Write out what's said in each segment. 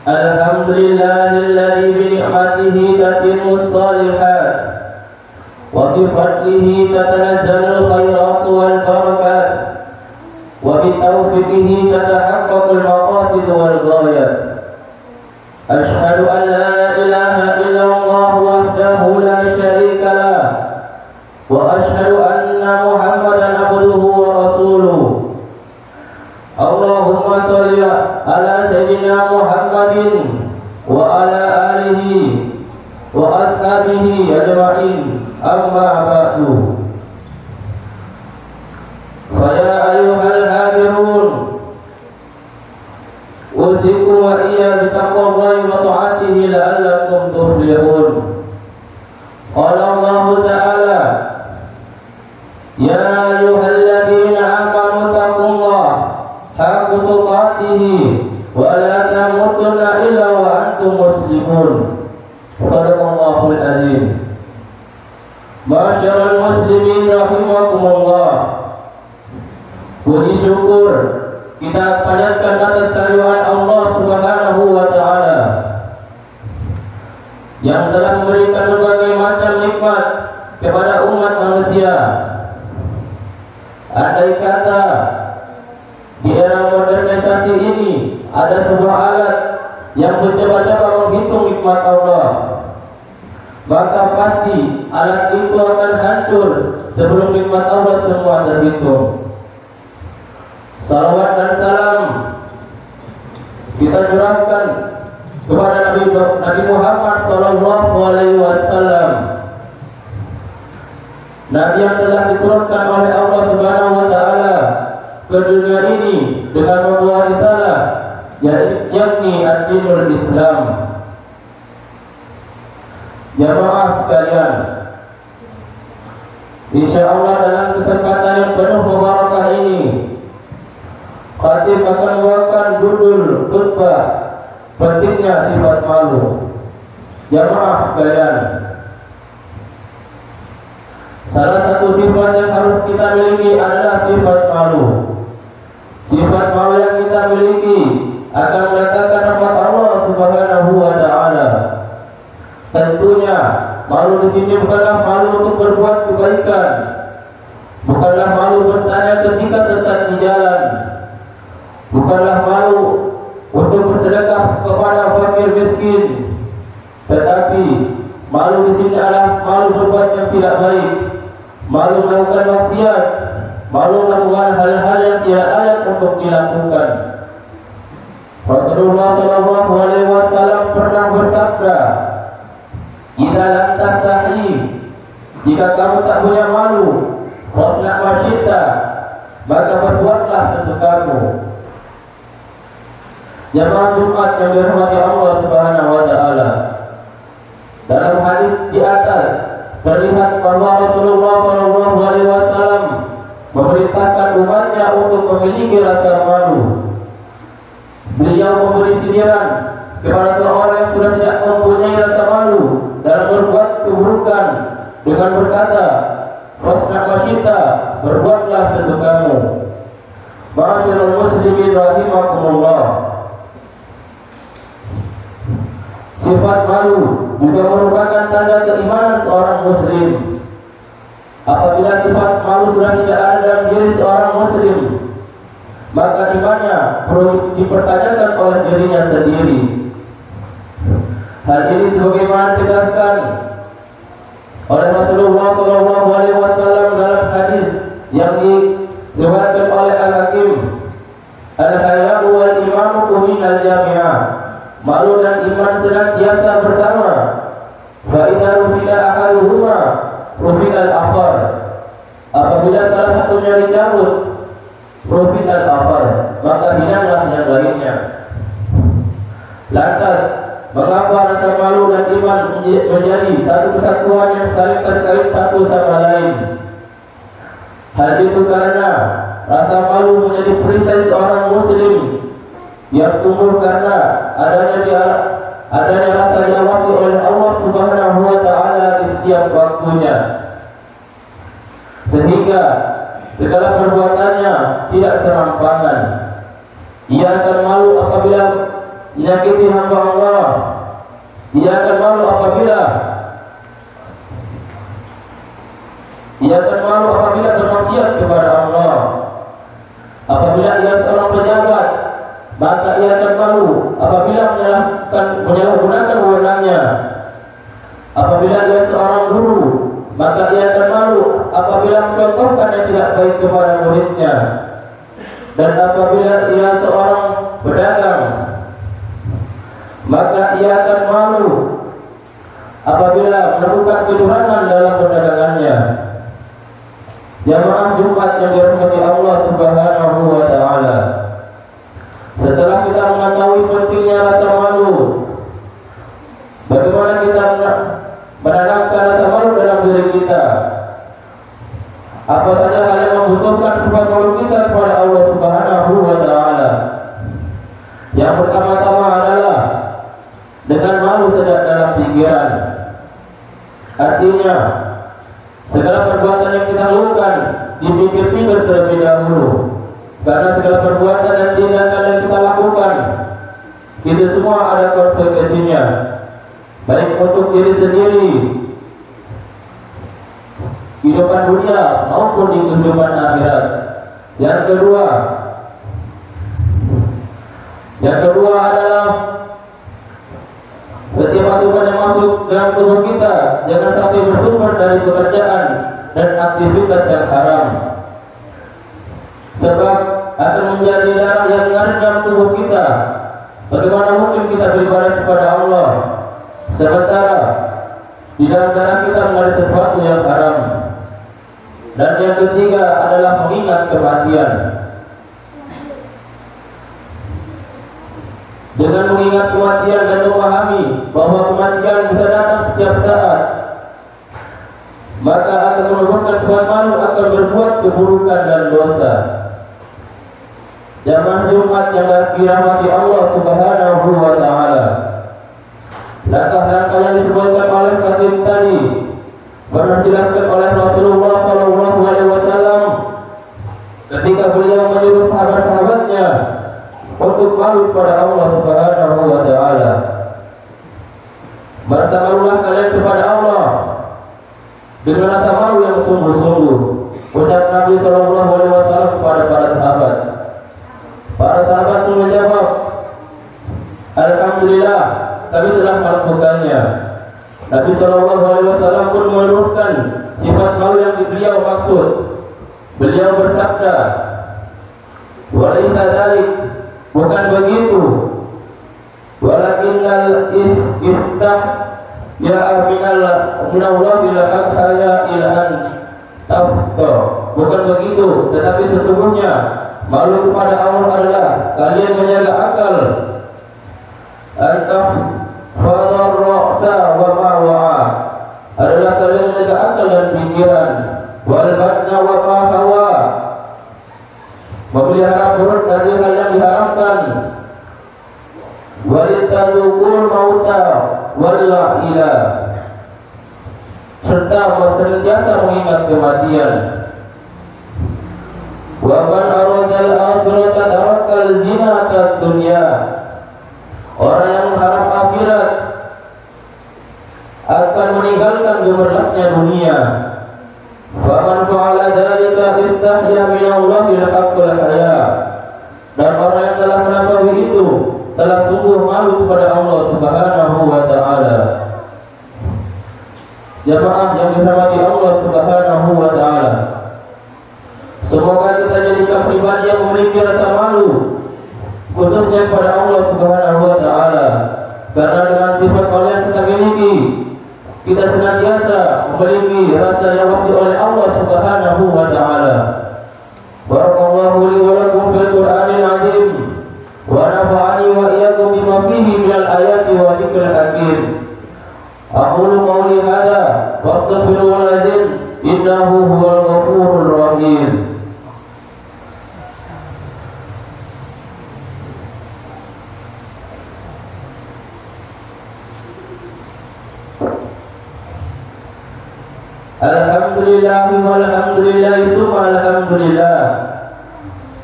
Alhamdulillahilladzi bi ni'matihi tatimmus shalihat wa bi fadlihi tatanazzalul khairatu wal barakat wa bi taufiqihi tatahaqqaqul maqasid wal ghayat. Asyhadu an la ilaha illallah wahdahu la syarika lah wa asyhadu anna Muhammadan abduhu wa rasuluh. Allahumma sholli ala sayyidina Muhammadin wa ala alihi wa ashabihi ajma'in, amma ba'du. Fa ya ayyuhal hadirun, usikum wa iyya bi taqwallahi wa ta'atihi la'allakum tuflihun. Qala Allah ta'ala, ya ayyuhalladzina amanu taqullaha haqqa tuqatih wa la tamutunna illa wa antum muslimun. Shadaqallahul azim. Masyarul muslimin rahimakumullah. Puji syukur kita panjatkan atas kehadiran Allah Subhanahu wa taala yang telah memberikan berbagai macam nikmat kepada umat manusia. Andai kata di era modernisasi ini ada sebuah alat yang mencoba-coba menghitung nikmat Allah, maka pasti alat itu akan hancur sebelum nikmat Allah semua terhitung. Salawat dan salam kita curahkan kepada Nabi Muhammad sallallahu alaihi wasallam, Nabi yang telah diturunkan oleh Allah Subhanahu wa taala ke dunia ini dengan membawa risalah, yakni ad-dinul Islam. Jamaah sekalian, insyaallah dalam kesempatan yang penuh mubarakah ini, khatib akan membawakan judul khutbah pentingnya sifat malu. Jamaah sekalian, salah satu sifat yang harus kita miliki adalah sifat malu. Sifat malu yang kita miliki akan mendatangkan rahmat Allah Subhanahu wa taala. Tentunya malu di sini bukanlah malu untuk berbuat kebaikan, bukanlah malu bertanya ketika sesat di jalan, bukanlah malu untuk bersedekah kepada fakir miskin, tetapi malu di sini adalah malu berbuat yang tidak baik, malu melakukan maksiat, malu melakukan hal-hal yang tidak layak untuk dilakukan. Rasulullah sallallahu alaihi wasallam pernah bersabda, "Idza lam tastahi," jika kamu tak punya malu, "fasna' ma syi'ta," maka berbuatlah sesukamu. Jamaah Jumat yang dirahmati Allah Subhanahu wa taala, dalam hadis di atas terlihat bahwa Rasulullah sallallahu alaihi wasallam memerintahkan umatnya untuk memiliki rasa malu. Beliau memberi sindiran kepada seorang yang sudah tidak mempunyai rasa malu dalam berbuat keburukan dengan berkata, "Fasna' ma syi'ta," berbuatlah sesukamu. Ma'asyiral muslimin rahimakumullah. Sifat malu juga merupakan tanda keimanan seorang muslim. Apabila sifat malu sudah tidak ada dalam diri seorang muslim, maka imannya perlu dipertanyakan oleh dirinya sendiri. Hal ini sebagaimana ditegaskan oleh Rasulullah sallallahu alaihi wasallam dalam hadis yang diriwayatkan oleh Al-Hakim, "Al-haya'u wal imanu minal jami'ah." Malu dan iman senantiasa bersama. Fa idza rufida ahaduhuma rufida al-akhar. Apabila salah satunya dicabut, rufida al-akhar, maka hilanglah yang lainnya. Lantas, mengapa rasa malu dan iman menjadi satu kesatuan yang saling terkait satu sama lain? Hal itu karena rasa malu menjadi perisai seorang muslim yang tumbuh karena adanya rasa diawasi oleh Allah Subhanahu wa taala di setiap waktunya, sehingga segala perbuatannya tidak serampangan. Ia akan malu apabila menyakiti hamba Allah. Ia akan malu apabila bermaksiat kepada Allah. Apabila ia seorang pejabat, maka ia akan malu apabila menyalahgunakan wewenangnya. Apabila ia seorang guru, maka ia akan malu apabila mencontohkan yang tidak baik kepada muridnya. Dan apabila ia seorang pedagang, maka ia akan malu apabila menemukan kecurangan dalam perdagangannya. Jamaah Jumat yang dirahmati Allah Subhanahu wa taala. Setelah kita mengetahui pentingnya rasa malu, bagaimana kita menanamkan rasa malu dalam diri kita? Apa saja hal yang membutuhkan sifat malu kita kepada Allah Subhanahu wa taala? Yang pertama-tama adalah dengan malu saja dalam pikiran. Artinya, segala perbuatan yang kita lakukan dipikir-pikir terlebih dahulu. Karena segala perbuatan dan tindakan yang kita lakukan itu semua ada konsekuensinya, baik untuk diri sendiri, kehidupan dunia maupun di kehidupan akhirat. Yang kedua adalah setiap masukan yang masuk dalam tubuh kita jangan sampai bersumber dari pekerjaan dan aktivitas yang haram, sebab akan menjadi darah yang mengalir dalam tubuh kita. Bagaimana mungkin kita beribadah kepada Allah sementara di dalam darah kita mengalir sesuatu yang haram? Dan yang ketiga adalah mengingat kematian. Dengan mengingat kematian dan memahami bahwa kematian bisa datang setiap saat, maka akan menurunkan sifat malu akan berbuat keburukan dan dosa. Jamaah Jumat yang dirahmati Allah Subhanahu wa taala. Langkah-langkah yang disebutkan oleh khatib tadi pernah dijelaskan oleh Rasulullah SAW ketika beliau menyuruh sahabat-sahabatnya untuk malu kepada Allah Subhanahu wa taala. Merasa malulah kalian kepada Allah dengan rasa malu yang sungguh-sungguh, ucap Nabi SAW kepada para sahabat. Para sahabat pun menjawab, Alhamdulillah, kami telah melakukannya. Nabi SAW pun meneruskan sifat malu yang beliau maksud. Beliau bersabda, walaita dzalik, bukan begitu, walakinnal istah ya minallahi la akhaya ila an tafta. Bukan begitu, tetapi sesungguhnya malu kepada Allah adalah kalian menjaga akal, antah fadar ra'sa wa ma wa'a, adalah kalian menjaga akal dan pikiran, wal batna wa ma hawa, memelihara perut dari hal yang diharamkan, walitadukul mauta walla'ila, serta senantiasa mengingat kematian. Wa man aradal akhirata tarakal zinata dunya, orang yang mengharap akhirat akan meninggalkan gemerlapnya dunia. Fa man fa'ala dzalika istahya min Allahil haqqul haya, dan orang yang telah melampaui itu telah sungguh malu kepada Allah Subhanahu wa taala. Jamaah yang dirahmati Allah Subhanahu wa taala, semoga kita jadikan pribadi yang memiliki rasa malu khususnya kepada Allah Subhanahu wa taala. Karena dengan sifat malu yang kita miliki, kita senantiasa memiliki rasa yang wasi oleh Allah Subhanahu wa taala. Barakallahu li wa lakum fil Qur'anil azim wa nafa'ani wa iyyakum bima fihi minal ayati wa dzikril hakim. Aqulu qawli hadza wastaghfirullahal azim innahu huwal ghafurur rahim. Alhamdulillah walhamdulillah tsumma alhamdulillah.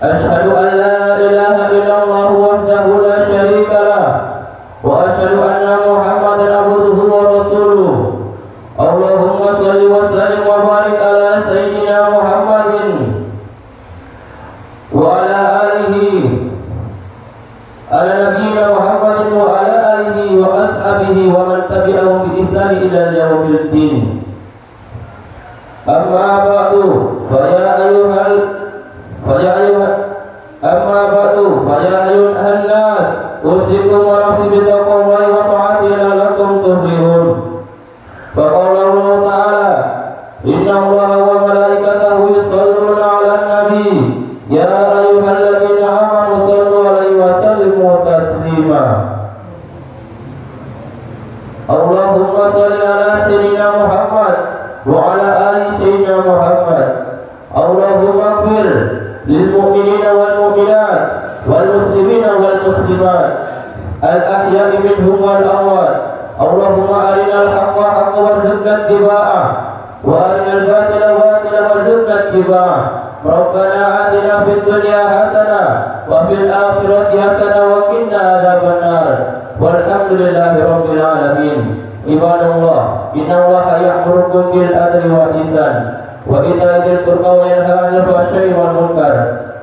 Asyhadu an la ilaha illallah ala nabiyyina Muhammadin wa ala alihi wa ashabihi wa man tabi'ahum bi ihsan ila yaumil din. Amma ba'du fa ya ayyuhan nas usikum wa nafsi bi taqwallahi wa ta'atihi la'allakum tuflihun. Fa qala Allah ta'ala inna Allaha wa malaikatahu yusholluna 'alan nabi ya ayyuhalladzina amanu shallu 'alaihi wa sallimu taslima. Allahumma shalli 'ala sayyidina Muhammad wa 'ala ali sayyidina Muhammad. Allahumma ighfir lil mu'minina wal mu'minat wal muslimina wal muslimat al ahya'i minhum wal amwat. Allahumma arinal haqqa haqqan warzuqna ittiba'ah wa arinal batila batilan warzuqna ittiba'ah. Rabbana atina fid dunya hasanah wa fil akhirati hasanah wa qina adzabannar. Walhamdulillahi rabbil alamin. Ibadallah, innallaha ya'murukum bil adli wal ihsan wa ita'i dzil qurba wa yanha 'anil fahsya'i wal munkar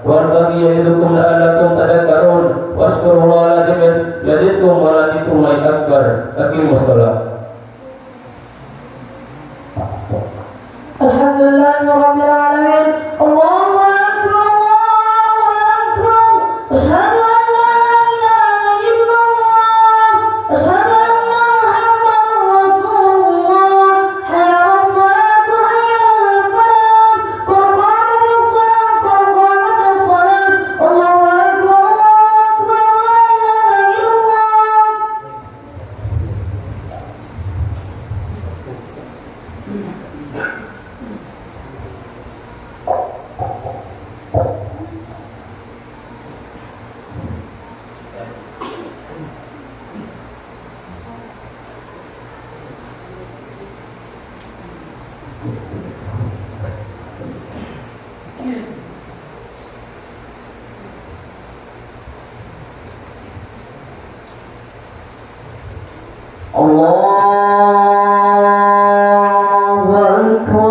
wal baghi ya'idukum la'allakum tadhakkarun. Washkurullaha yazidkum wa la dzikrullahi akbar. Aqimus shalah. Alhamdulillahi rabbil alamin. Allahu akbar, Allahu akbar. Asyhadu an la ilaha illallah, asyhadu anna Muhammadar Rasulullah. Hayya 'alas salatu, hayya 'alal falah. Qad qamatis salat, qad qamatis salat. Allahu akbar, Allahu akbar. La ilaha illallah. Allahu akbar.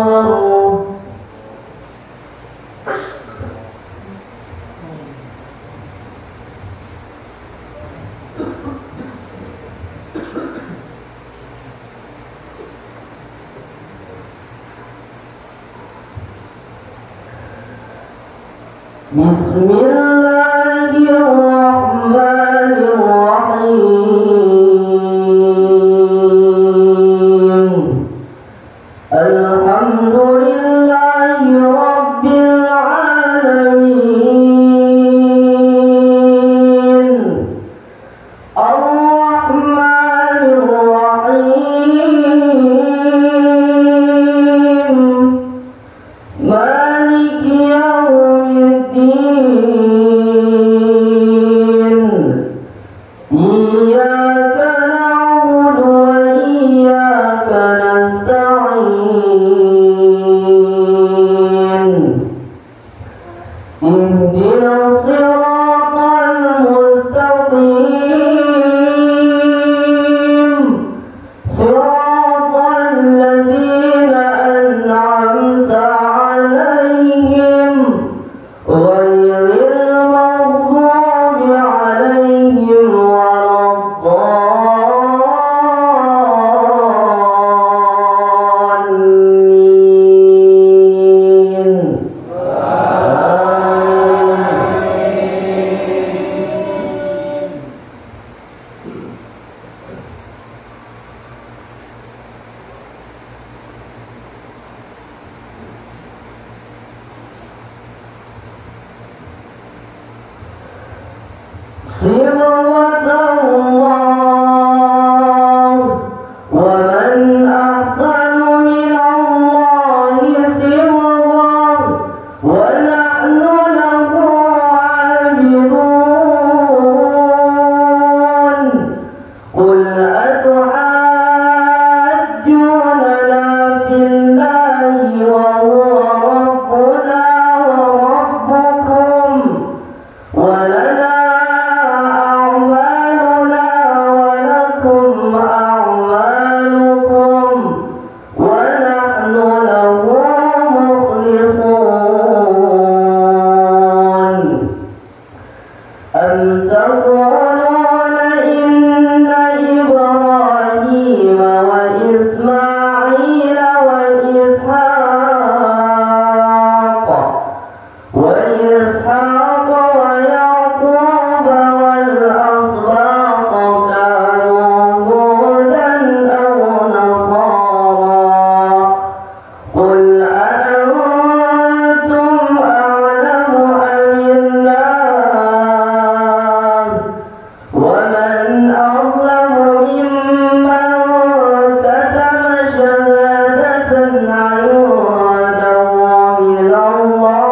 Bismillahirrahmanirrahim. Alhamdulillahi rabbil alamin. Ar-Rahmanir-Rahim. Maliki yaumiddin. Iyyaka na'budu wa iyyaka nasta'in. Ihdinas siratal mustaqim. Siratal ladzina an'amta 'alaihim ghairil maghdubi 'alaihim waladdallin. Sibghatullah wa man ahsanu minallahi sibghah wa nahnu lahu 'abidun. Qul atuhajjunana fillahi wa huwa rabbuna wa rabbukum wa lana أم تقولون إن إبراهيم وإسماعيل وإسحاق ويعقوب والأسباط كانوا هودا أو نصارى قل أأنتم أعلم أم الله ومن أظلم ممن كتم شهادة عنده من الله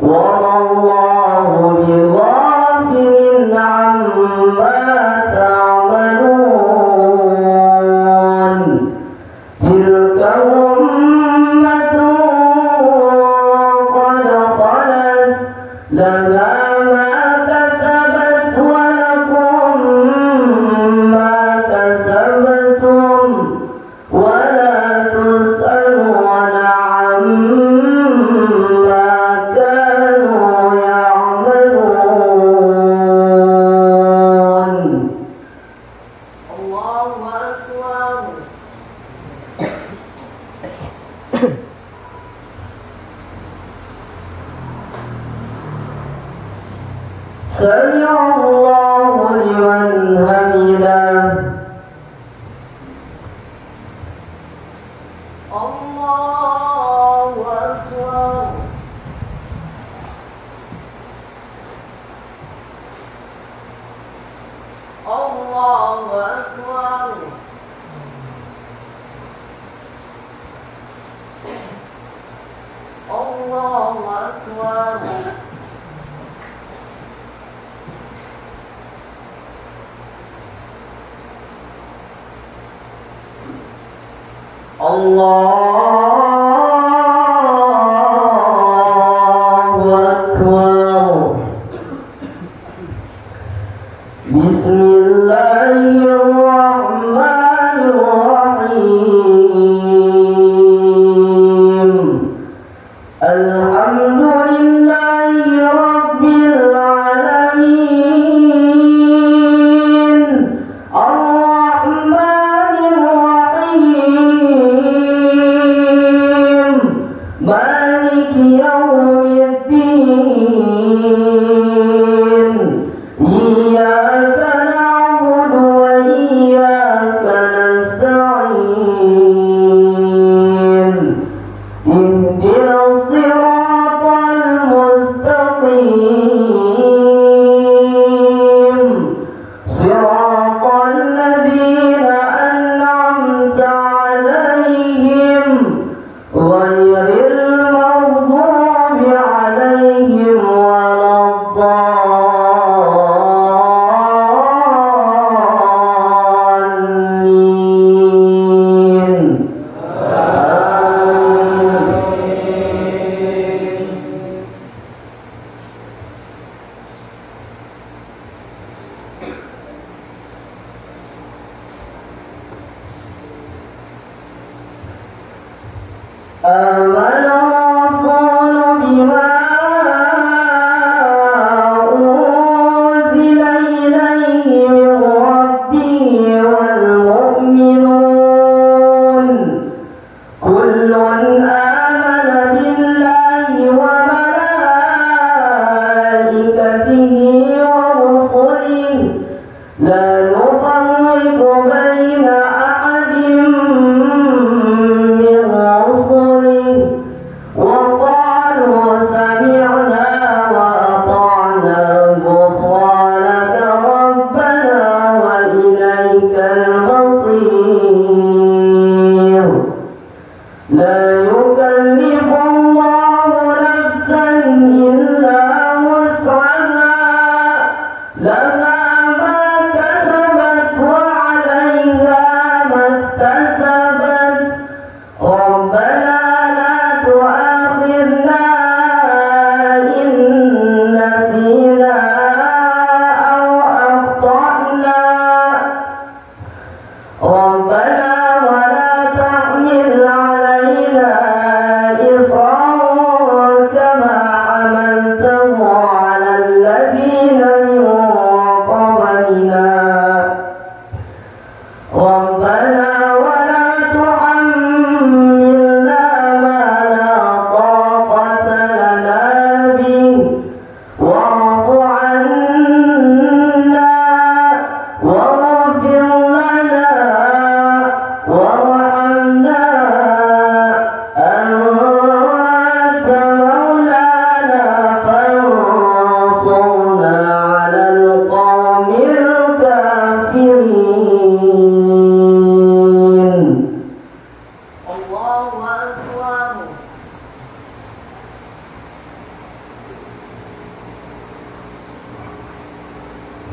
وما الله بغافل عما تعملون تلك أمة قد خلت لها ما كسبت ولكم ما كسبتم ولا تسألون عما كانوا يعملون الله أكبر سمع الله لمن حمده الله أكبر الله أكبر الله أكبر الله أكبر بسم الله الرحمن الرحيم الحمد لله رب العالمين الرحمن الرحيم مالك يوم الدين إياك نعبد وإياك نستعين اهدنا الصراط المستقيم صراط الذين أنعمت عليهم غير المغضوب عليهم ولا الضالين آمن الرسول بما أنزل إليه من ربه والمؤمنون كل آمن بالله وملائكته ورسله لا نفرق بين أحد من رسله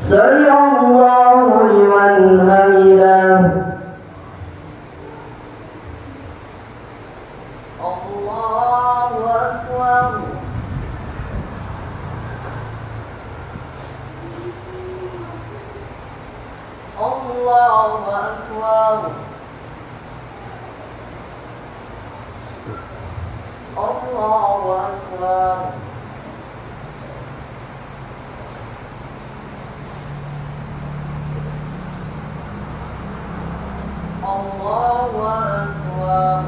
سمع الله لمن حمده. الله أكبر. الله أكبر. الله أكبر. الله أكبر.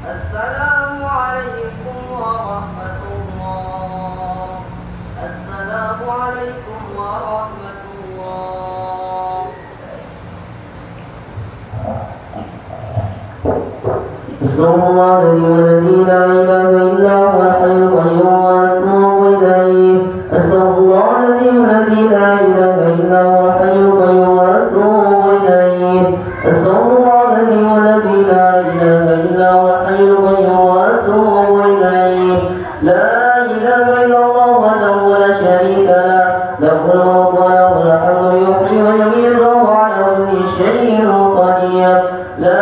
السلام عليكم ورحمة الله. السلام عليكم ورحمة الله. استغفر الله الذي لا إله إلا هو الحي القيوم وأتوب إليه. استغفر الله الذي لا إله إلا هو الحي القيوم وأتوب إليه. استغفر الله الذي لا إله إلا هو الحي القيوم وأتوب إليه. لا إله إلا الله وحده لا شريك له، له الملك وله الحمد يحيي ويميت وهو على كل شيء قدير. لا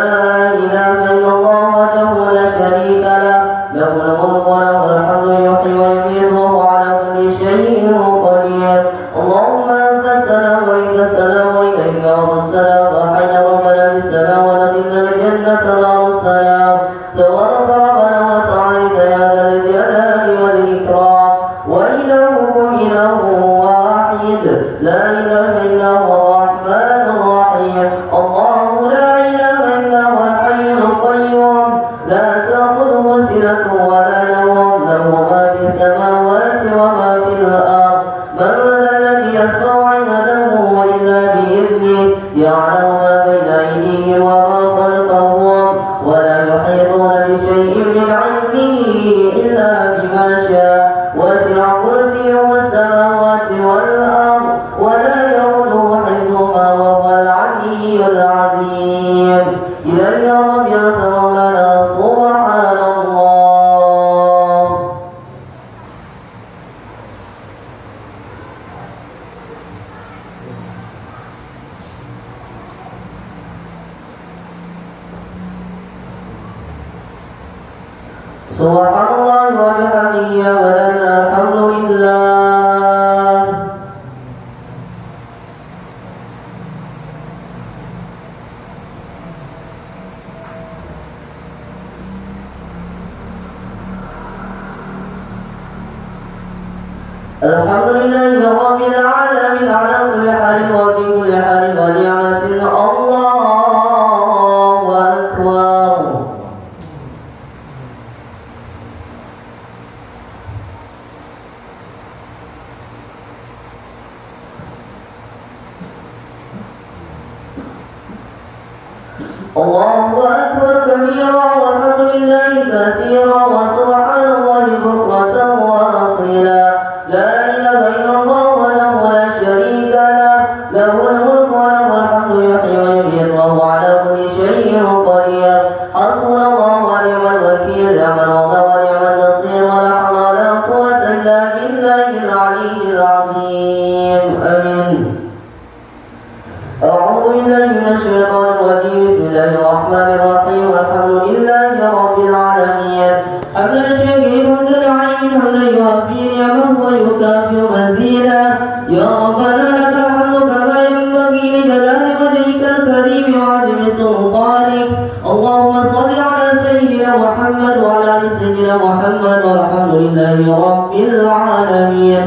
إله إلا الله وحده لا شريك له، له الملك وله الحمد يحيي ويميت وهو على كل شيء قدير. اللهم أنت السلام وإنك السلام وإليك يرجع السلام وحين ربنا بالسلام ودخلنا الجنة دار السلام. تبارك ربنا وتعالى يا ذا الجلال والإكرام. وإلهكم إله واحد لا إله إلا هو الرحمن الرحيم. الله لا إله إلا هو الحي القيوم لا تأخذه سنة ولا نوم، له ما في السماوات وما في الأرض. من ذا الذي يشفع عنده إلا بإذنه، يعلم ما بين أيديهم وما خلفهم، ولا يحيطون بشيء من علمه إلا بما شاء. وسع كرسيه السماوات والأرض ولا يؤوده حفظهما وهو العلي العظيم. إليه ربنا مولانا سبحان الله. سبحان الله وبحمده أبدا الحمد لله. الحمد لله رب العالمين على كل حال وفي كل حال ونعمة. الله أكبر. الله أكبر كبيرا والحمد لله كثيرا وسبحان الله بكرة وأصيلا. لا إله إلا الله وحده لا شريك له، له الملك وله الحمد يحيي ويميت وهو على كل شيء قدير. حسبنا الله ونعم الوكيل، نعم المولى ونعم النصير، ولا حول ولا قوة إلا بالله العلي العظيم. آمين. أعوذ بالله من الشيطان الرجيم. بسم الله الرحمن الرحيم. والحمد لله رب العالمين. حمدا شاكرا حمدا عالما حمدا يوافي نعمه ويكافئ مزيدا. يا ربنا لك الحمد كما ينبغي لجلال وجهك الكريم وعظيم سلطانك. اللهم صل على سيدنا محمد وعلى آل سيدنا محمد والحمد لله رب العالمين.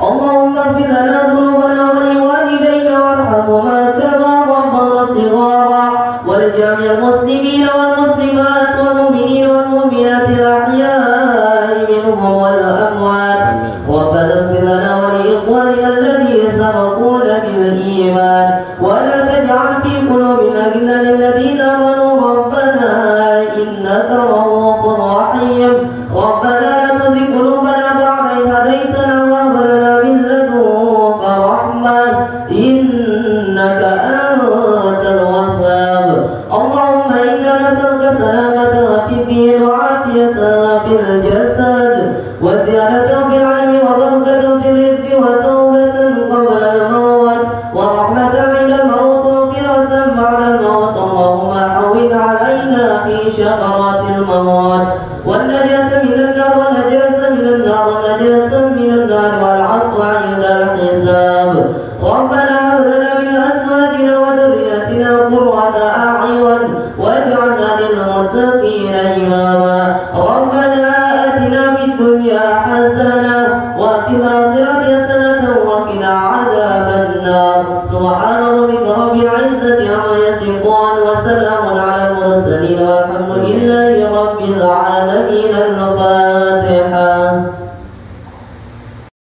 اللهم اغفر لنا ذنوبنا ولوالدينا وارحمهما كما ربنا صغارا، ولجميع المسلمين والمسلمات والمؤمنين والمؤمنات الأحياء منهم والأموات. ربنا اغفر لنا ولإخواننا الذين سبقونا بالإيمان، ولا تجعل في قلوبنا غلا للذين آمنوا ربنا إنك رؤوف اللهم إنا نسألك سلامة في الدين وعافية في الجسد وزيادة في العلم وبركة في الرزق وتوبة قبل الموت ورحمة عند الموت وغفرة بعد الموت. اللهم حول علينا في شقرات الموت والنجاة من النار والنجاة من النار والنجاة من النار والعفو عند الحساب. ربنا هب لنا من أزواجنا وذرياتنا قرة أعين واجعلنا للمتقين إماما. ربنا آتنا في الدنيا حسنة وفي الآخرة حسنة وقنا عذاب النار. سبحان ربك رب العزة عما يصفون وسلام على المرسلين والحمد لله رب العالمين. الفاتحة.